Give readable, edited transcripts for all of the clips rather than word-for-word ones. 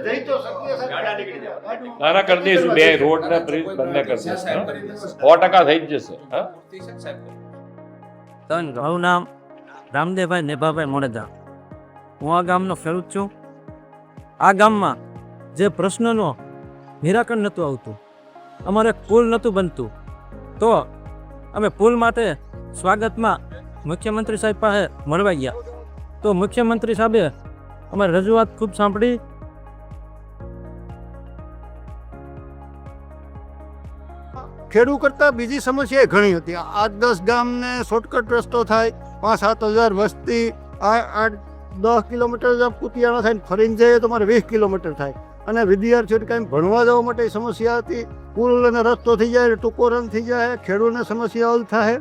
જઈ તો શકીએ નાના કરી દઈશું, બે રોડ ને બ્રિજ બંને કરી દઈશું, 100% થઈ જ જશે. મારું નામ રામદેવભાઈ નેભાભાઈ મોડેદા. હું આ ગામનો ખેડૂત છું. આ ગામમાં જે પ્રશ્નનો નિરાકરણ નહોતું આવતું, અમારે પુલ નહોતું બનતું, તો અમે પુલ માટે સ્વાગતમાં મુખ્યમંત્રી સાહેબ પાસે મળવા ગયા. તો મુખ્યમંત્રી સાહેબે અમારી રજૂઆત ખૂબ સાંભળી. ખેડૂત કરતાં બીજી સમસ્યા ઘણી હતી. 8-10 ગામને શોર્ટકટ રસ્તો થાય, 5-7 હજાર વસ્તી, 8-10 કિલોમીટર કુતિયાણા થાય, ફરીને જઈએ તો મારે 20 કિલોમીટર થાય. અને વિદ્યાર્થીઓને કાંઈ ભણવા જવા માટે સમસ્યા હતી. પુલ અને રસ્તો થઈ જાય, ટૂંકો રન થઈ જાય, ખેડૂતને સમસ્યા હલ થાય,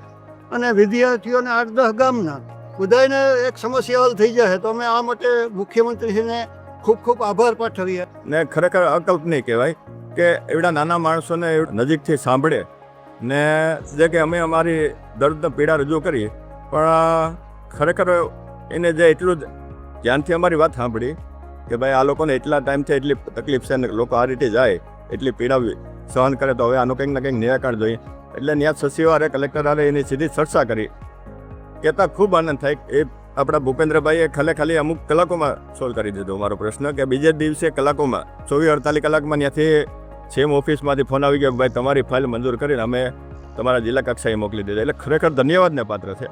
અને વિદ્યાર્થીઓને 8-10 ગામના બધાને એક સમસ્યા હલ થઈ જાય. તો અમે આ માટે મુખ્યમંત્રીશ્રીને ખૂબ ખૂબ આભાર પાઠવીએ. ને ખરેખર અકલ્પનીય કહેવાય કે એવડા નાના માણસોને નજીકથી સાંભળે ને જે કે અમે અમારી દર્દ પીડા રજૂ કરીએ, પણ ખરેખર એને જે એટલું જ ધ્યાનથી અમારી વાત સાંભળી કે ભાઈ આ લોકોને એટલા ટાઈમથી એટલી તકલીફ છે ને લોકો આ રીતે જાય એટલી પીડા સહન કરે, તો હવે આનું કંઈક ને કંઈક નિરાકરણ જોઈએ. એટલે ત્યાં સચિવારે કલેક્ટર આરે એની સીધી ચર્ચા કરી. કહેતા ખૂબ આનંદ થાય. એ આપણા ભૂપેન્દ્રભાઈએ ખાલી અમુક કલાકોમાં સોલ્વ કરી દીધો મારો પ્રશ્ન, કે બીજે દિવસે કલાકોમાં 24-48 કલાકમાં ત્યાંથી સેમ ઓફિસમાંથી ફોન આવી ગયો, ભાઈ તમારી ફાઇલ મંજૂર કરીને અમે તમારા જિલ્લા કક્ષાએ મોકલી દીધી. એટલે ખરેખર ધન્યવાદને પાત્ર છે.